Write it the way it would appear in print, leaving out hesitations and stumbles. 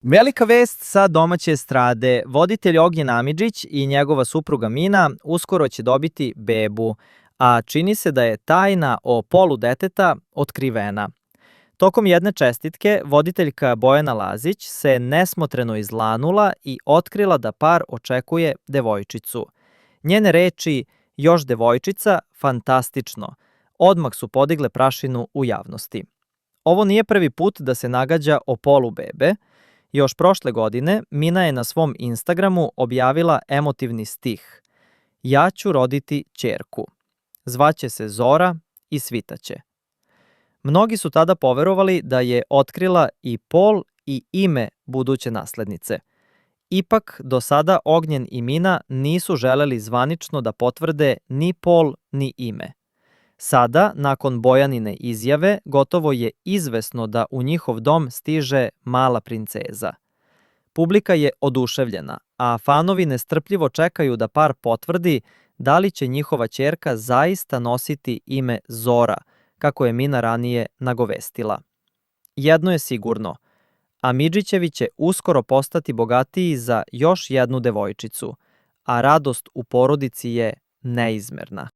Velika vest sa domaće estrade. Voditelj Ognjen Amidžić i njegova supruga Mina uskoro će dobiti bebu, a čini se da je tajna o polu deteta otkrivena. Tokom jedne čestitke, voditeljka Bojana Lazić se nesmotreno izlanula i otkrila da par očekuje devojčicu. Njene reči "još devojčica, fantastično", odmah su podigle prašinu u javnosti. Ovo nije prvi put da se nagađa o polu bebe. Još prošle godine Mina je na svom Instagramu objavila emotivni stih: "Ja ću roditi ćerku. Zvaće se Zora i svitaće." Mnogi su tada poverovali da je otkrila i pol i ime buduće naslednice. Ipak, do sada Ognjen i Mina nisu želeli zvanično da potvrde ni pol ni ime. Sada, nakon Bojanine izjave, gotovo je izvesno da u njihov dom stiže mala princeza. Publika je oduševljena, a fanovi nestrpljivo čekaju da par potvrdi da li će njihova ćerka zaista nositi ime Zora, kako je Mina ranije nagovestila. Jedno je sigurno, Amidžićevi će uskoro postati bogatiji za još jednu devojčicu, a radost u porodici je neizmerna.